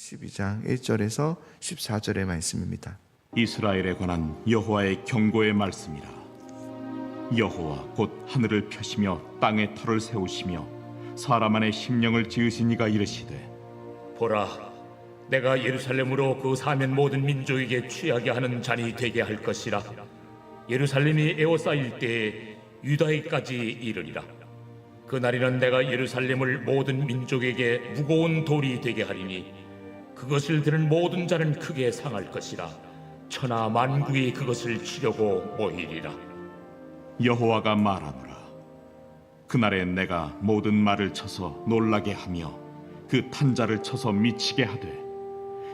12장 1절에서 14절의 말씀입니다. 이스라엘에 관한 여호와의 경고의 말씀이라. 여호와 곧 하늘을 펴시며 땅에 터를 세우시며 사람 안에 심령을 지으신 이가 이르시되, 보라, 내가 예루살렘으로 그 사면 모든 민족에게 취하게 하는 잔이 되게 할 것이라. 예루살렘이 에워싸일 때에 유다에까지 이르리라. 그날에는 내가 예루살렘을 모든 민족에게 무거운 돌이 되게 하리니 그것을 들은 모든 자는 크게 상할 것이라. 천하 만국이 그것을 치려고 모이리라. 여호와가 말하노라. 그날에 내가 모든 말을 쳐서 놀라게 하며 그 탄자를 쳐서 미치게 하되,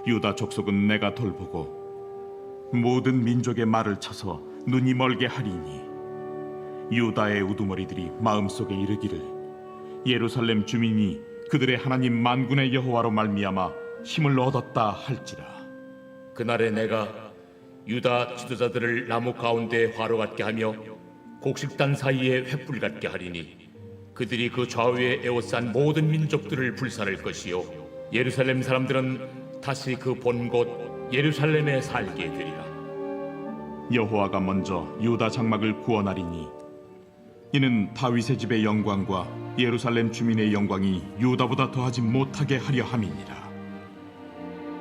유다 족속은 내가 돌보고 모든 민족의 말을 쳐서 눈이 멀게 하리니, 유다의 우두머리들이 마음속에 이르기를 예루살렘 주민이 그들의 하나님 만군의 여호와로 말미암아 힘을 얻었다 할지라. 그날에 내가 유다 지도자들을 나무 가운데 화로 같게 하며 곡식단 사이에 횃불 같게 하리니 그들이 그 좌우에 에워싼 모든 민족들을 불살할 것이요 예루살렘 사람들은 다시 그 본 곳 예루살렘에 살게 되리라. 여호와가 먼저 유다 장막을 구원하리니 이는 다윗의 집의 영광과 예루살렘 주민의 영광이 유다보다 더하지 못하게 하려 함이니라.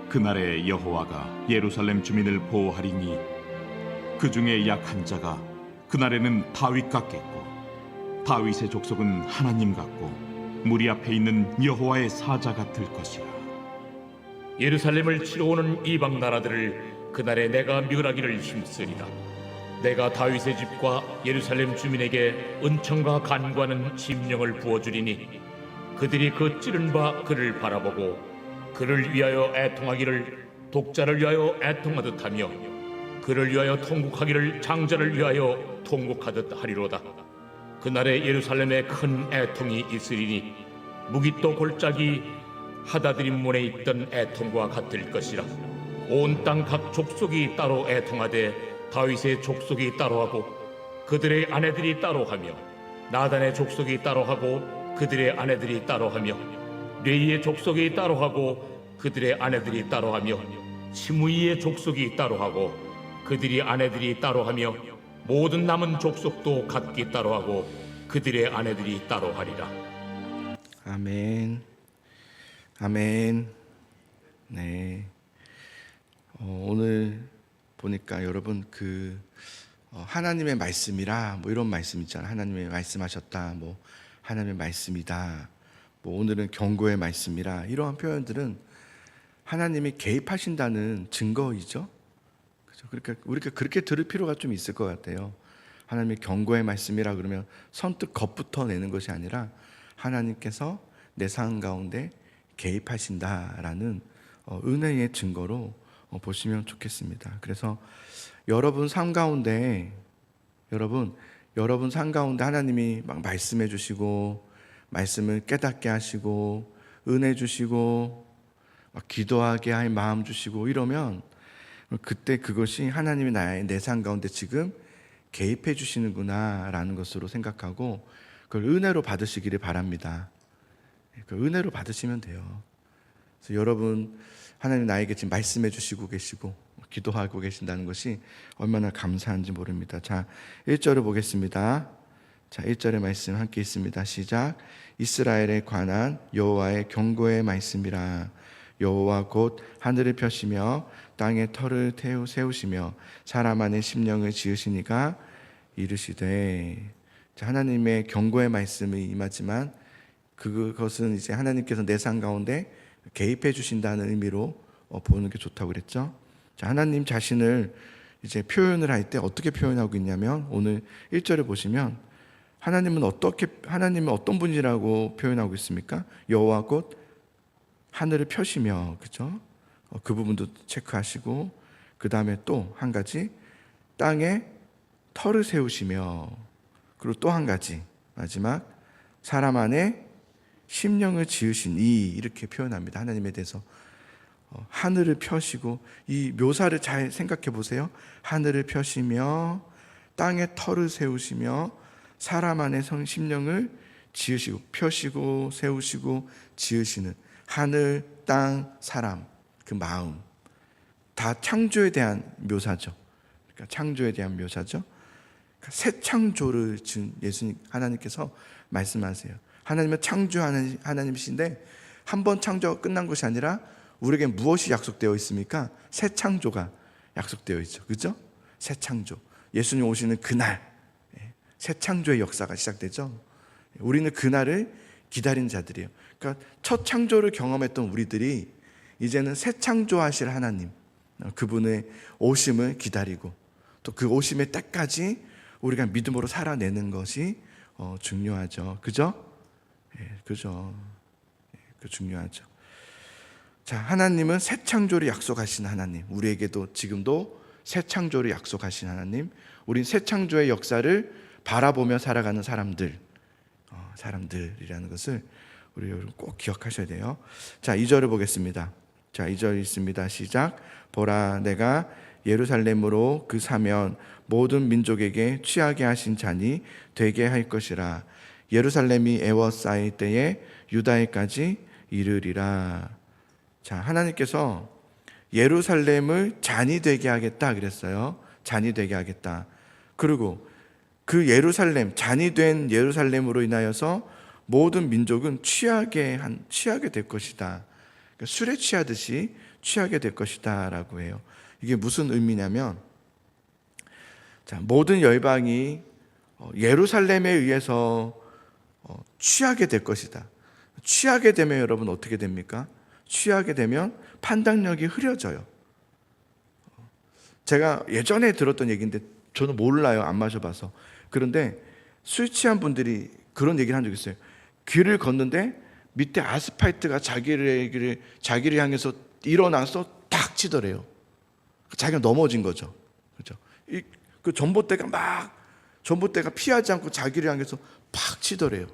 그날에 여호와가 예루살렘 주민을 보호하리니 그 중에 약한 자가 그날에는 다윗 같겠고, 다윗의 족속은 하나님 같고 무리 앞에 있는 여호와의 사자 같을 것이라. 예루살렘을 치러 오는 이방 나라들을 그날에 내가 멸하기를 힘쓰리라. 내가 다윗의 집과 예루살렘 주민에게 은총과 간구하는 심령을 부어주리니 그들이 그 찌른 바 그를 바라보고 그를 위하여 애통하기를 독자를 위하여 애통하듯 하며 그를 위하여 통곡하기를 장자를 위하여 통곡하듯 하리로다. 그날에 예루살렘에 큰 애통이 있으리니 무기또 골짜기 하다드림 문에 있던 애통과 같을 것이라. 온 땅 각 족속이 따로 애통하되 다윗의 족속이 따로하고 그들의 아내들이 따로하며 나단의 족속이 따로하고 그들의 아내들이 따로하며 레이의 족속이 따로하고 그들의 아내들이 따로하며 시므이의 족속이 따로하고 그들의 아내들이 따로하며 모든 남은 족속도 각기 따로하고 그들의 아내들이 따로하리라. 아멘. 아멘. 네. 오늘 보니까 여러분 하나님의 말씀이라 뭐 이런 말씀 있잖아요. 하나님의 말씀하셨다, 뭐 하나님의 말씀이다, 뭐 오늘은 경고의 말씀이라, 이러한 표현들은 하나님이 개입하신다는 증거이죠. 그렇죠? 그러니까 우리가 그렇게 들을 필요가 좀 있을 것 같아요. 하나님이 경고의 말씀이라 그러면 선뜻 겁부터 내는 것이 아니라 하나님께서 내 삶 가운데 개입하신다라는 은혜의 증거로 보시면 좋겠습니다. 그래서 여러분 삶 가운데 하나님이 막 말씀해 주시고 말씀을 깨닫게 하시고 은혜 주시고 막 기도하게 할 마음 주시고 이러면 그때 그것이 하나님이 내 삶 가운데 지금 개입해 주시는구나라는 것으로 생각하고 그걸 은혜로 받으시기를 바랍니다. 그 은혜로 받으시면 돼요. 그래서 여러분 하나님 나에게 지금 말씀해 주시고 계시고 기도하고 계신다는 것이 얼마나 감사한지 모릅니다. 자, 1절을 보겠습니다. 자, 1절의 말씀 함께 있습니다. 시작. 이스라엘에 관한 여호와의 경고의 말씀이라. 여호와 곧 하늘을 펴시며 땅에 터를 세우시며 사람 안에 심령을 지으시니가 이르시되. 자, 하나님의 경고의 말씀이 임하지만 그것은 이제 하나님께서 내 삶 가운데 개입해 주신다는 의미로 보는 게 좋다고 그랬죠. 자, 하나님 자신을 이제 표현을 할 때 어떻게 표현하고 있냐면 오늘 1절을 보시면 하나님은 어떤 분이라고 표현하고 있습니까? 여호와 곧 하늘을 펴시며, 그렇죠? 그 부분도 체크하시고 그 다음에 또 한 가지 땅에 터를 세우시며, 그리고 또 한 가지 마지막 사람 안에 심령을 지으신 이렇게 표현합니다. 하나님에 대해서 하늘을 펴시고, 이 묘사를 잘 생각해 보세요. 하늘을 펴시며 땅에 터를 세우시며 사람 안에 심령을 지으시고, 펴시고 세우시고 지으시는 하늘, 땅, 사람, 그 마음, 다 창조에 대한 묘사죠. 그러니까 창조에 대한 묘사죠. 그러니까 새 창조를 지금 예수님 하나님께서 말씀하세요. 하나님은 창조하는 하나님이신데 한 번 창조가 끝난 것이 아니라 우리에게 무엇이 약속되어 있습니까? 새 창조가 약속되어 있죠. 그죠? 새 창조. 예수님 오시는 그날 새 창조의 역사가 시작되죠. 우리는 그날을 기다린 자들이에요. 그러니까 첫 창조를 경험했던 우리들이 이제는 새 창조하실 하나님, 그분의 오심을 기다리고 또 그 오심의 때까지 우리가 믿음으로 살아내는 것이 중요하죠. 그죠? 그죠? 그 중요하죠. 자, 하나님은 새 창조를 약속하신 하나님, 우리에게도 지금도 새 창조를 약속하신 하나님, 우린 새 창조의 역사를 바라보며 살아가는 사람들이라는 것을 우리 여러분 꼭 기억하셔야 돼요. 자, 2절을 보겠습니다. 자, 2절 있습니다. 시작. 보라, 내가 예루살렘으로 그 사면 모든 민족에게 취하게 하신 잔이 되게 할 것이라. 예루살렘이 애워싸일 때에 유다에까지 이르리라. 자, 하나님께서 예루살렘을 잔이 되게 하겠다 그랬어요. 잔이 되게 하겠다. 그리고 그 예루살렘, 잔이 된 예루살렘으로 인하여서 모든 민족은 취하게 될 것이다. 그러니까 술에 취하듯이 취하게 될 것이다 라고 해요. 이게 무슨 의미냐면, 자, 모든 열방이 예루살렘에 의해서 취하게 될 것이다. 취하게 되면 여러분 어떻게 됩니까? 취하게 되면 판단력이 흐려져요. 제가 예전에 들었던 얘기인데 저는 몰라요. 안 마셔봐서. 그런데 술 취한 분들이 그런 얘기를 한 적이 있어요. 길을 걷는데 밑에 아스팔트가 자기를 향해서 일어나서 탁 치더래요. 자기가 넘어진 거죠. 그렇죠? 그 전봇대가 피하지 않고 자기를 향해서 팍 치더래요.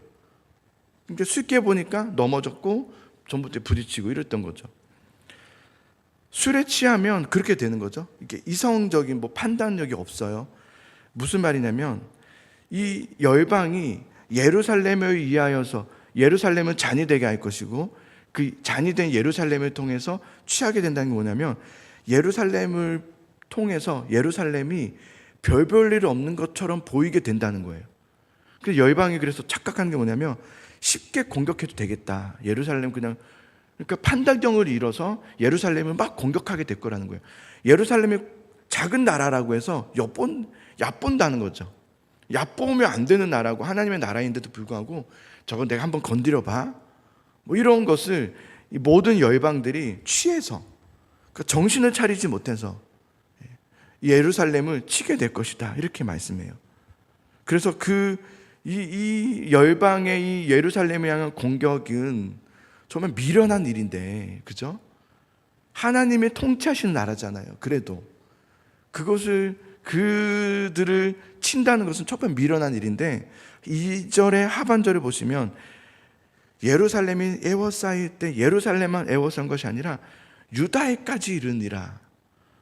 그러니까 쉽게 보니까 넘어졌고 전봇대 부딪히고 이랬던 거죠. 술에 취하면 그렇게 되는 거죠. 이게 이성적인 판단력이 없어요. 무슨 말이냐면 이 열방이 예루살렘에 의하여서 예루살렘은 잔이 되게 할 것이고 그 잔이 된 예루살렘을 통해서 취하게 된다는 게 뭐냐면 예루살렘을 통해서 예루살렘이 별볼 일 없는 것처럼 보이게 된다는 거예요. 그래서 열방이 그래서 착각하는 게 뭐냐면 쉽게 공격해도 되겠다. 예루살렘 그러니까 판단력을 잃어서 예루살렘을 막 공격하게 될 거라는 거예요. 예루살렘이 작은 나라라고 해서 얕본다는 거죠. 얕보면 안 되는 나라고 하나님의 나라인데도 불구하고 저거 내가 한번 건드려 봐. 이런 것을 이 모든 열방들이 취해서 정신을 차리지 못해서 예루살렘을 치게 될 것이다. 이렇게 말씀해요. 그래서 이 열방의 이 예루살렘에 향한 공격은 정말 미련한 일인데, 그죠? 하나님의 통치하시는 나라잖아요. 그래도 그들을 친다는 것은 정말 미련한 일인데 2절의 하반절을 보시면 예루살렘이 애워싸일 때 예루살렘만 애워싼 것이 아니라 유다에까지 이르니라.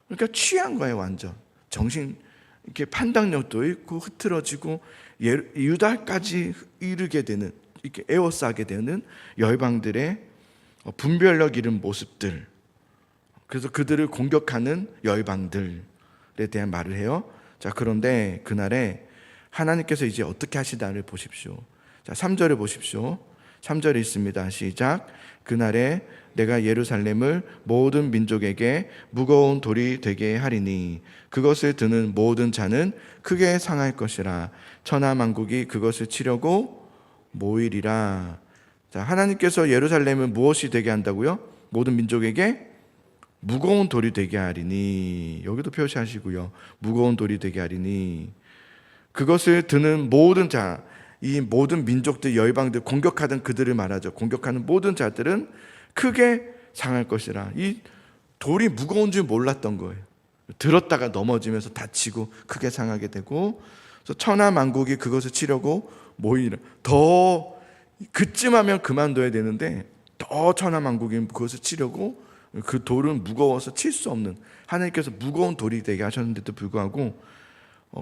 그러니까 취한 거예요. 완전 정신 이렇게 판단력도 있고 흐트러지고 유다까지 이르게 되는, 이렇게 에워싸게 되는 열방들의 분별력 잃은 모습들, 그래서 그들을 공격하는 열방들에 대한 말을 해요. 자, 그런데 그날에 하나님께서 이제 어떻게 하시다를 보십시오. 자, 3절을 보십시오. 3절에 있습니다. 시작. 그날에 내가 예루살렘을 모든 민족에게 무거운 돌이 되게 하리니 그것을 드는 모든 자는 크게 상할 것이라. 천하 만국이 그것을 치려고 모이리라. 자, 하나님께서 예루살렘을 무엇이 되게 한다고요? 모든 민족에게 무거운 돌이 되게 하리니. 여기도 표시하시고요. 무거운 돌이 되게 하리니 그것을 드는 모든 자, 이 모든 민족들, 열방들, 공격하던 그들을 말하죠. 공격하는 모든 자들은 크게 상할 것이라. 이 돌이 무거운 줄 몰랐던 거예요. 들었다가 넘어지면서 다치고 크게 상하게 되고, 그래서 천하 만국이 그것을 치려고 모이라. 더 그쯤하면 그만둬야 되는데 더 천하 만국이 그것을 치려고, 그 돌은 무거워서 칠 수 없는, 하나님께서 무거운 돌이 되게 하셨는데도 불구하고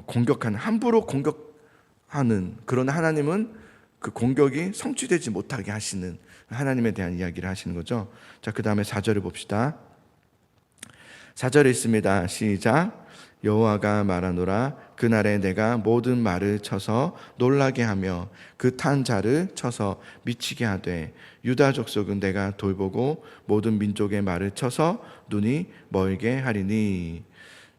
공격하는, 함부로 공격하는, 그러나 하나님은 그 공격이 성취되지 못하게 하시는 하나님에 대한 이야기를 하시는 거죠. 자, 그 다음에 4절을 봅시다. 4절에 있습니다. 시작. 여호와가 말하노라. 그날에 내가 모든 말을 쳐서 놀라게 하며 그 탄 자를 쳐서 미치게 하되 유다 족속은 내가 돌보고 모든 민족의 말을 쳐서 눈이 멀게 하리니.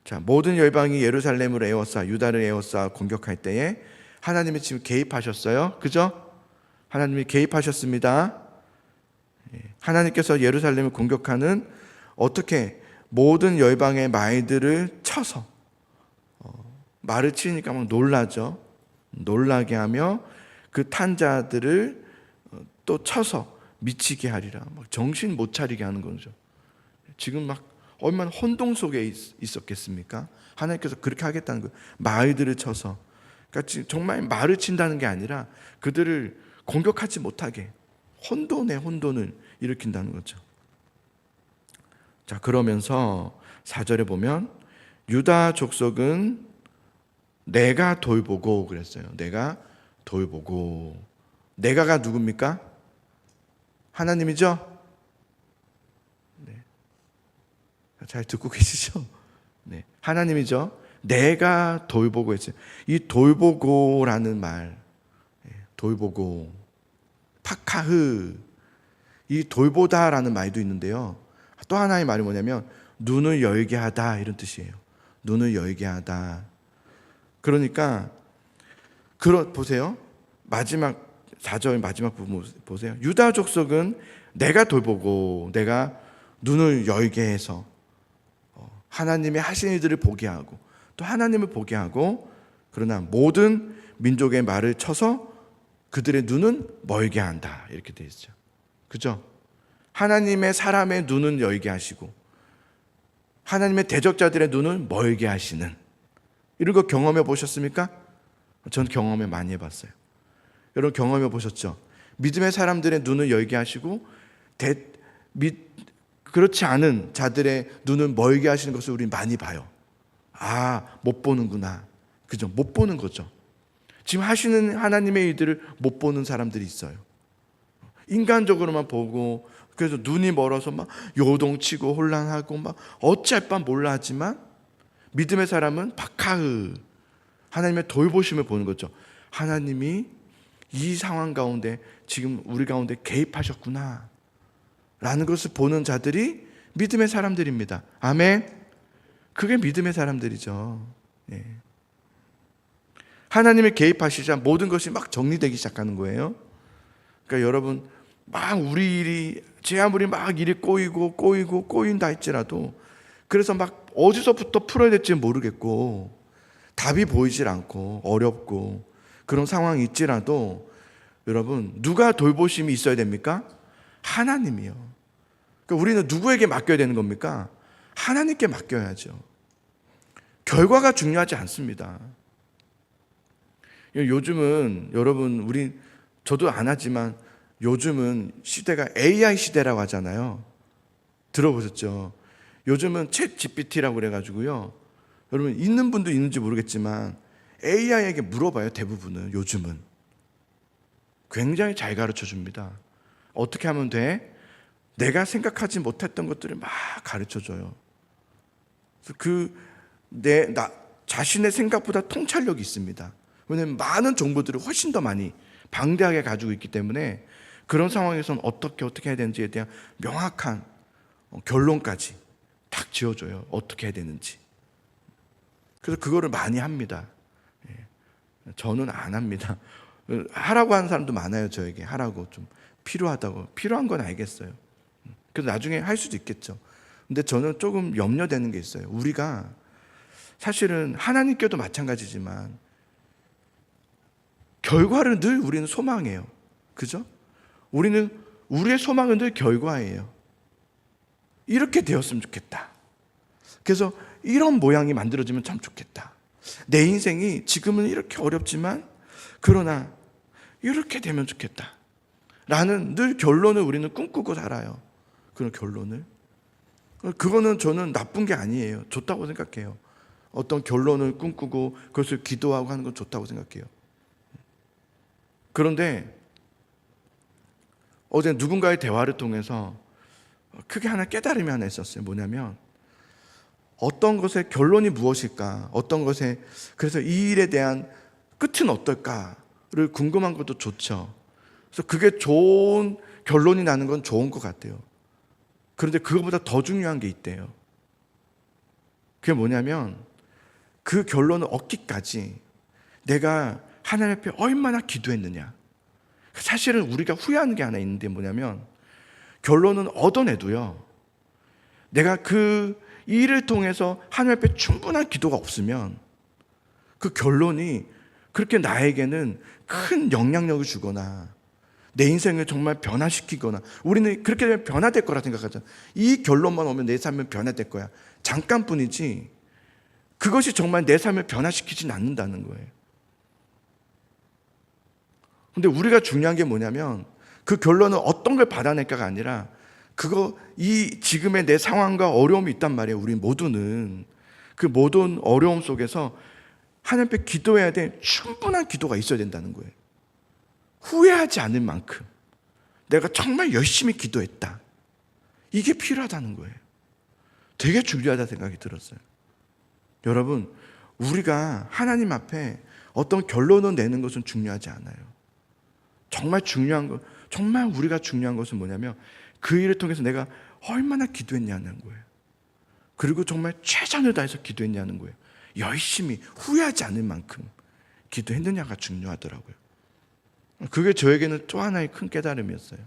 자, 모든 열방이 예루살렘을 에워싸 유다를 에워싸 공격할 때에 하나님이 지금 개입하셨어요. 그죠? 하나님이 개입하셨습니다. 하나님께서 예루살렘을 공격하는 어떻게 모든 열방의 말들을 쳐서 말을 치니까 막 놀라죠. 놀라게 하며 그 탄자들을 또 쳐서 미치게 하리라. 막 정신 못 차리게 하는 거죠. 지금 막 얼마나 혼동 속에 있었겠습니까? 하나님께서 그렇게 하겠다는 거예요. 말들을 쳐서. 그러니까 정말 말을 친다는 게 아니라 그들을 공격하지 못하게 혼돈을 일으킨다는 거죠. 자, 그러면서 4절에 보면 유다 족속은 내가 돌보고 그랬어요. 내가 돌보고. 내가가 누굽니까? 하나님이죠? 네. 잘 듣고 계시죠? 네. 하나님이죠? 내가 돌보고 했어요. 이 돌보고라는 말, 돌보고, 파카흐, 이 돌보다라는 말도 있는데요. 또 하나의 말이 뭐냐면 눈을 열게 하다 이런 뜻이에요. 눈을 열게 하다. 그러니까 보세요. 마지막 4절 마지막 부분 보세요. 유다 족속은 내가 돌보고 내가 눈을 열게 해서 하나님의 하신 일들을 보게 하고 또 하나님을 보게 하고 그러나 모든 민족의 말을 쳐서 그들의 눈은 멀게 한다. 이렇게 되어 있죠. 그죠? 하나님의 사람의 눈은 열게 하시고 하나님의 대적자들의 눈은 멀게 하시는 이런 거 경험해 보셨습니까? 전 경험을 많이 해봤어요. 여러분 경험해 보셨죠? 믿음의 사람들의 눈을 열게 하시고 그렇지 않은 자들의 눈을 멀게 하시는 것을 우리 많이 봐요. 아, 못 보는구나. 그죠? 못 보는 거죠. 지금 하시는 하나님의 일들을 못 보는 사람들이 있어요. 인간적으로만 보고 그래서 눈이 멀어서 막 요동치고 혼란하고 막 어찌할 바 몰라 하지만 믿음의 사람은 바카흐 하나님의 돌보심을 보는 거죠. 하나님이 이 상황 가운데 지금 우리 가운데 개입하셨구나 라는 것을 보는 자들이 믿음의 사람들입니다. 아멘. 그게 믿음의 사람들이죠. 예. 하나님이 개입하시자 모든 것이 막 정리되기 시작하는 거예요. 그러니까 여러분 막 우리 일이 제 아무리 막 일이 꼬인다 할지라도 그래서 막 어디서부터 풀어야 될지 모르겠고 답이 보이질 않고 어렵고 그런 상황이 있지라도 여러분 누가 돌보심이 있어야 됩니까? 하나님이요. 그러니까 우리는 누구에게 맡겨야 되는 겁니까? 하나님께 맡겨야죠. 결과가 중요하지 않습니다. 요즘은 여러분 저도 안 하지만 요즘은 시대가 AI 시대라고 하잖아요. 들어보셨죠? 요즘은 챗 GPT라고 그래가지고요. 여러분 있는 분도 있는지 모르겠지만 AI에게 물어봐요. 대부분은 요즘은 굉장히 잘 가르쳐 줍니다. 어떻게 하면 돼? 내가 생각하지 못했던 것들을 막 가르쳐 줘요. 나 자신의 생각보다 통찰력이 있습니다. 왜냐하면 많은 정보들을 훨씬 더 많이 방대하게 가지고 있기 때문에 그런 상황에서는 어떻게 해야 되는지에 대한 명확한 결론까지 딱 지어줘요. 어떻게 해야 되는지. 그래서 그거를 많이 합니다. 저는 안 합니다. 하라고 하는 사람도 많아요. 저에게 하라고 좀 필요하다고. 필요한 건 알겠어요. 그래서 나중에 할 수도 있겠죠. 근데 저는 조금 염려되는 게 있어요. 우리가 사실은 하나님께도 마찬가지지만 결과를 늘 우리는 소망해요. 그죠? 우리의 소망은 늘 결과예요. 이렇게 되었으면 좋겠다. 그래서 이런 모양이 만들어지면 참 좋겠다. 내 인생이 지금은 이렇게 어렵지만 그러나 이렇게 되면 좋겠다. 라는 늘 결론을 우리는 꿈꾸고 살아요. 그런 결론을. 그거는 저는 나쁜 게 아니에요. 좋다고 생각해요. 어떤 결론을 꿈꾸고 그것을 기도하고 하는 건 좋다고 생각해요. 그런데 어제 누군가의 대화를 통해서 크게 하나 깨달음이 하나 있었어요. 뭐냐면 어떤 것의 결론이 무엇일까? 어떤 것에 그래서 이 일에 대한 끝은 어떨까를 궁금한 것도 좋죠. 그래서 그게 좋은 결론이 나는 건 좋은 것 같아요. 그런데 그것보다 더 중요한 게 있대요. 그게 뭐냐면 그 결론을 얻기까지 내가 하나님 앞에 얼마나 기도했느냐. 사실은 우리가 후회하는 게 하나 있는데 뭐냐면 결론은 얻어내도요, 내가 그 일을 통해서 하나님 앞에 충분한 기도가 없으면 그 결론이 그렇게 나에게는 큰 영향력을 주거나 내 인생을 정말 변화시키거나, 우리는 그렇게 되면 변화될 거라 생각하잖아. 이 결론만 오면 내 삶은 변화될 거야. 잠깐뿐이지 그것이 정말 내 삶을 변화시키진 않는다는 거예요. 근데 우리가 중요한 게 뭐냐면 그 결론은 어떤 걸 받아낼까가 아니라 이 지금의 내 상황과 어려움이 있단 말이에요. 우리 모두는 그 모든 어려움 속에서 하나님 앞에 기도해야 돼. 충분한 기도가 있어야 된다는 거예요. 후회하지 않을 만큼 내가 정말 열심히 기도했다, 이게 필요하다는 거예요. 되게 중요하다 생각이 들었어요. 여러분, 우리가 하나님 앞에 어떤 결론을 내는 것은 중요하지 않아요. 정말 중요한 것, 정말 우리가 중요한 것은 뭐냐면 그 일을 통해서 내가 얼마나 기도했냐는 거예요. 그리고 정말 최선을 다해서 기도했냐는 거예요. 열심히 후회하지 않을 만큼 기도했느냐가 중요하더라고요. 그게 저에게는 또 하나의 큰 깨달음이었어요.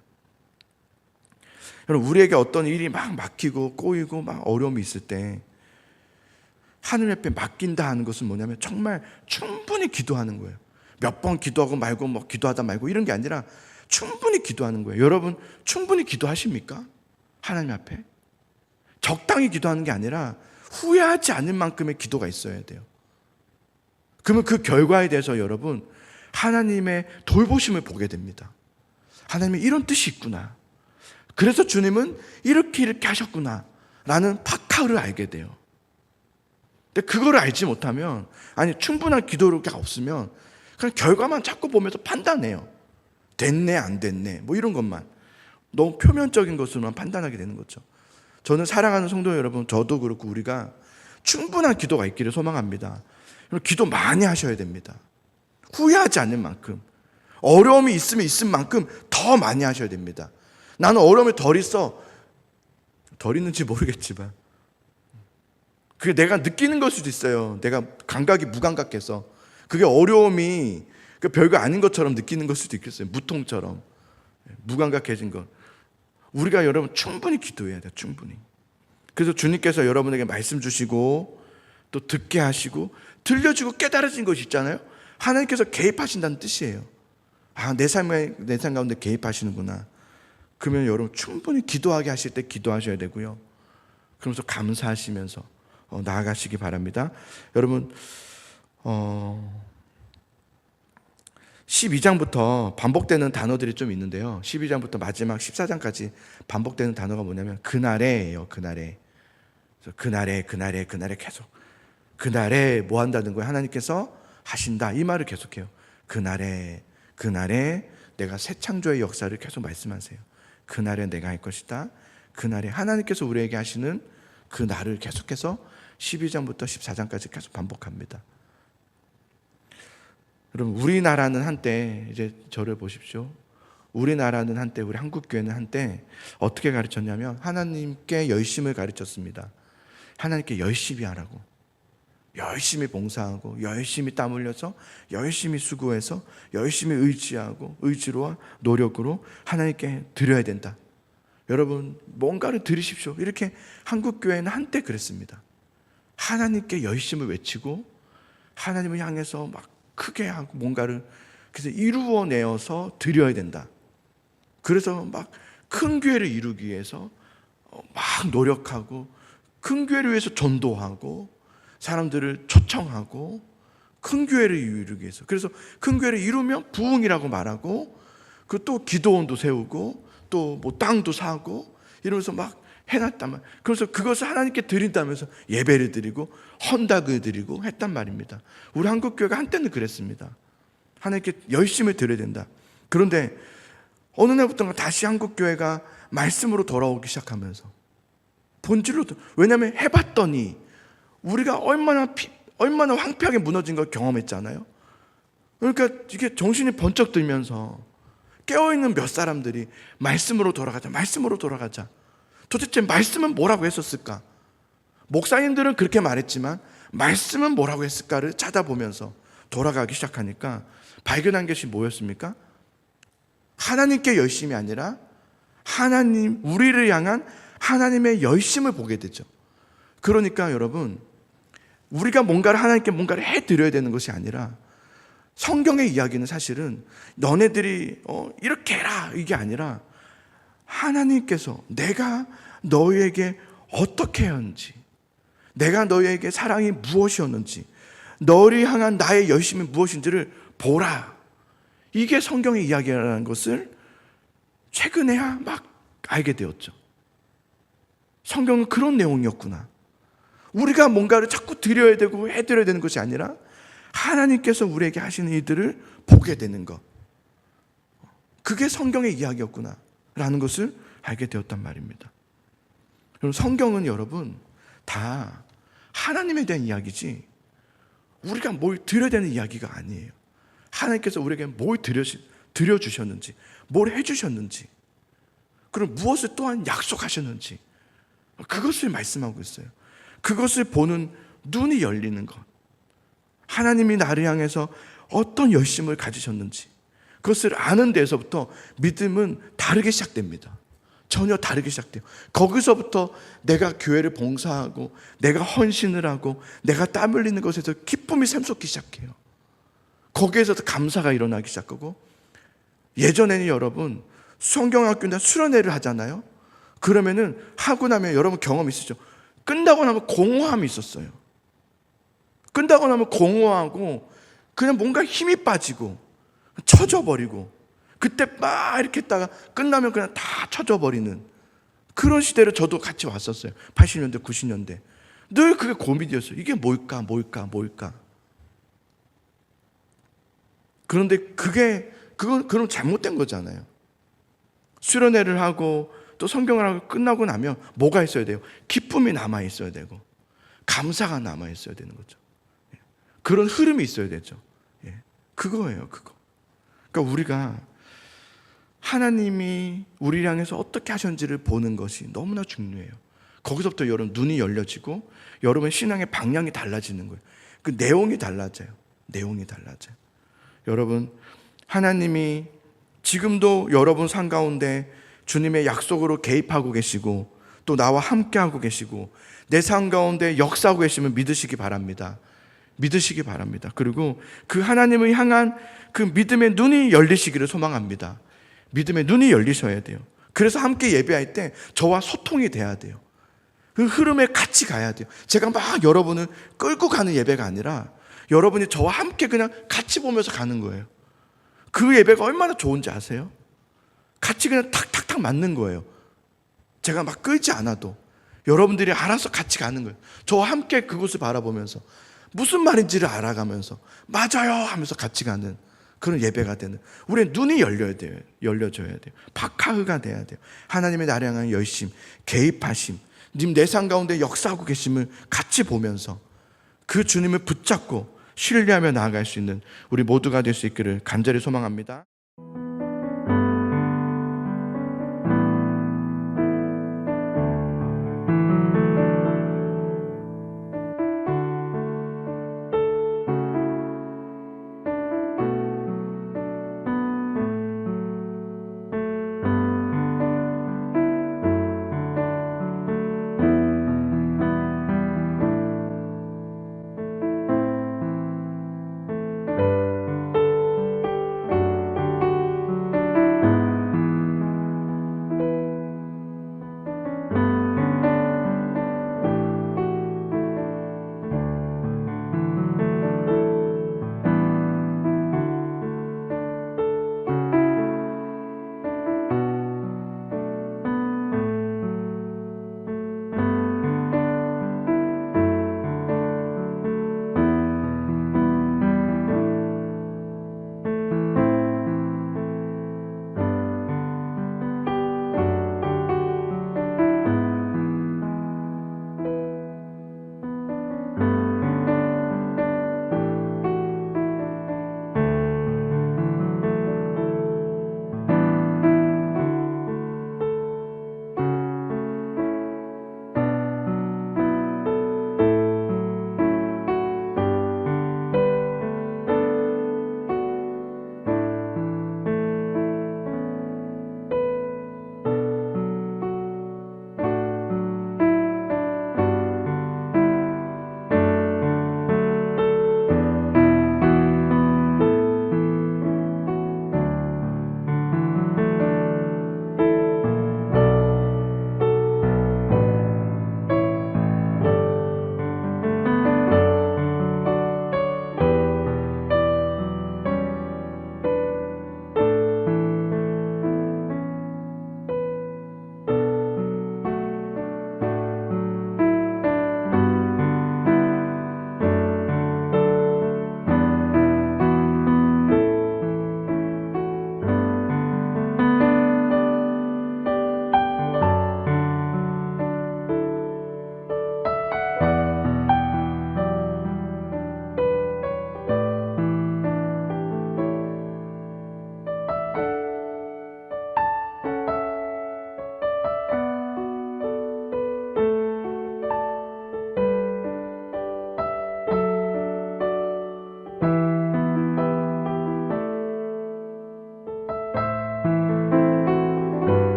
여러분, 우리에게 어떤 일이 막 막히고 꼬이고 막 어려움이 있을 때 하나님 앞에 맡긴다 하는 것은 뭐냐면 정말 충분히 기도하는 거예요. 몇 번 기도하고 말고 뭐 기도하다 말고 이런 게 아니라 충분히 기도하는 거예요. 여러분, 충분히 기도하십니까? 하나님 앞에 적당히 기도하는 게 아니라 후회하지 않을 만큼의 기도가 있어야 돼요. 그러면 그 결과에 대해서 여러분 하나님의 돌보심을 보게 됩니다. 하나님이 이런 뜻이 있구나, 그래서 주님은 이렇게 하셨구나 라는 파카를 알게 돼요. 근데 그거를 알지 못하면, 아니 충분한 기도가 없으면 그냥 결과만 자꾸 보면서 판단해요. 됐네 안 됐네 뭐 이런 것만, 너무 표면적인 것으로만 판단하게 되는 거죠. 저는 사랑하는 성도 여러분, 저도 그렇고 우리가 충분한 기도가 있기를 소망합니다. 기도 많이 하셔야 됩니다. 후회하지 않는 만큼, 어려움이 있으면 있은 만큼 더 많이 하셔야 됩니다. 나는 어려움이 덜 있는지 모르겠지만 그게 내가 느끼는 걸 수도 있어요. 내가 감각이 무감각해서 그게 어려움이 별거 아닌 것처럼 느끼는 걸 수도 있겠어요. 무통처럼 무감각해진 것. 우리가 여러분 충분히 기도해야 돼요. 충분히. 그래서 주님께서 여러분에게 말씀 주시고 또 듣게 하시고 들려주고 깨달아진 것이 있잖아요. 하나님께서 개입하신다는 뜻이에요. 아, 내 삶 가운데 개입하시는구나. 그러면 여러분 충분히 기도하게 하실 때 기도하셔야 되고요. 그러면서 감사하시면서 나아가시기 바랍니다. 여러분 12장부터 반복되는 단어들이 좀 있는데요. 12장부터 마지막 14장까지 반복되는 단어가 뭐냐면 그날에예요. 그날에 계속 그날에 뭐 한다는 거예요? 하나님께서 하신다, 이 말을 계속해요. 그날에 내가 새 창조의 역사를 계속 말씀하세요. 그날에 내가 할 것이다. 그날에 하나님께서 우리에게 하시는 그 날을 계속해서 12장부터 14장까지 계속 반복합니다. 여러분, 우리나라는 한때, 이제 저를 보십시오. 우리나라는 한때, 우리 한국교회는 한때 어떻게 가르쳤냐면 하나님께 열심을 가르쳤습니다. 하나님께 열심히 하라고, 열심히 봉사하고 열심히 땀 흘려서 열심히 수고해서 열심히 의지와 노력으로 하나님께 드려야 된다. 여러분, 뭔가를 드리십시오. 이렇게 한국교회는 한때 그랬습니다. 하나님께 열심을 외치고 하나님을 향해서 막 크게 하고 뭔가를 그래서 이루어내어서 드려야 된다. 그래서 막 큰 교회를 이루기 위해서 막 노력하고 큰 교회를 위해서 전도하고 사람들을 초청하고 큰 교회를 이루기 위해서, 그래서 큰 교회를 이루면 부흥이라고 말하고 그 또 기도원도 세우고 또 뭐 땅도 사고 이러면서 막 해놨단 말. 그래서 그것을 하나님께 드린다면서 예배를 드리고 헌닭을 드리고 했단 말입니다. 우리 한국교회가 한때는 그랬습니다. 하나님께 열심히 드려야 된다. 그런데 어느 날부터가 다시 한국교회가 말씀으로 돌아오기 시작하면서 본질로, 왜냐하면 해봤더니 우리가 얼마나 황폐하게 무너진 걸 경험했잖아요. 그러니까 이게 정신이 번쩍 들면서 깨어있는 몇 사람들이 말씀으로 돌아가자, 말씀으로 돌아가자. 도대체 말씀은 뭐라고 했었을까? 목사님들은 그렇게 말했지만 말씀은 뭐라고 했을까를 찾아보면서 돌아가기 시작하니까 발견한 것이 뭐였습니까? 하나님께 열심이 아니라 하나님, 우리를 향한 하나님의 열심을 보게 되죠. 그러니까 여러분, 우리가 하나님께 뭔가를 해드려야 되는 것이 아니라, 성경의 이야기는 사실은 너네들이 이렇게 해라 이게 아니라, 하나님께서 내가 너희에게 어떻게 했는지, 내가 너희에게 사랑이 무엇이었는지, 너를 향한 나의 열심이 무엇인지를 보라. 이게 성경의 이야기라는 것을 최근에야 막 알게 되었죠. 성경은 그런 내용이었구나. 우리가 뭔가를 자꾸 드려야 되고 해드려야 되는 것이 아니라 하나님께서 우리에게 하시는 일들을 보게 되는 것. 그게 성경의 이야기였구나 라는 것을 알게 되었단 말입니다. 그럼 성경은 여러분 다 하나님에 대한 이야기지 우리가 뭘 드려야 되는 이야기가 아니에요. 하나님께서 우리에게 뭘 드려주셨는지, 뭘 해주셨는지, 그리고 무엇을 또한 약속하셨는지, 그것을 말씀하고 있어요. 그것을 보는 눈이 열리는 것, 하나님이 나를 향해서 어떤 열심을 가지셨는지 그것을 아는 데서부터 믿음은 다르게 시작됩니다. 전혀 다르게 시작돼요. 거기서부터 내가 교회를 봉사하고 내가 헌신을 하고 내가 땀 흘리는 것에서 기쁨이 샘솟기 시작해요. 거기에서 감사가 일어나기 시작하고, 예전에는 여러분 성경학교나 수련회를 하잖아요. 그러면은 하고 나면 여러분 경험 있으시죠? 끝나고 나면 공허함이 있었어요. 끝나고 나면 공허하고 그냥 뭔가 힘이 빠지고 처져버리고, 그때 막 이렇게 했다가 끝나면 그냥 다 처져버리는 그런 시대를 저도 같이 왔었어요. 80년대 90년대 늘 그게 고민이었어요. 이게 뭘까. 그런데 그건 잘못된 거잖아요. 수련회를 하고 또 성경을 하고 끝나고 나면 뭐가 있어야 돼요? 기쁨이 남아 있어야 되고 감사가 남아 있어야 되는 거죠. 그런 흐름이 있어야 되죠. 그거예요, 그거. 그러니까 우리가 하나님이 우리를 향해서 어떻게 하셨는지를 보는 것이 너무나 중요해요. 거기서부터 여러분 눈이 열려지고 여러분의 신앙의 방향이 달라지는 거예요. 그 내용이 달라져요. 여러분, 하나님이 지금도 여러분 삶 가운데 주님의 약속으로 개입하고 계시고 또 나와 함께하고 계시고 내 삶 가운데 역사하고 계시면 믿으시기 바랍니다. 그리고 그 하나님을 향한 그 믿음의 눈이 열리시기를 소망합니다. 믿음의 눈이 열리셔야 돼요. 그래서 함께 예배할 때 저와 소통이 돼야 돼요. 그 흐름에 같이 가야 돼요. 제가 막 여러분을 끌고 가는 예배가 아니라 여러분이 저와 함께 그냥 같이 보면서 가는 거예요. 그 예배가 얼마나 좋은지 아세요? 같이 그냥 탁탁탁 맞는 거예요. 제가 막 끌지 않아도 여러분들이 알아서 같이 가는 거예요. 저와 함께 그곳을 바라보면서 무슨 말인지를 알아가면서 맞아요 하면서 같이 가는 그런 예배가 되는, 우리의 눈이 열려져야 돼요. 박하흐가 돼야 돼요. 하나님의 나를 향한 열심, 개입하심, 님 내 삶 가운데 역사하고 계심을 같이 보면서 그 주님을 붙잡고 신뢰하며 나아갈 수 있는 우리 모두가 될 수 있기를 간절히 소망합니다.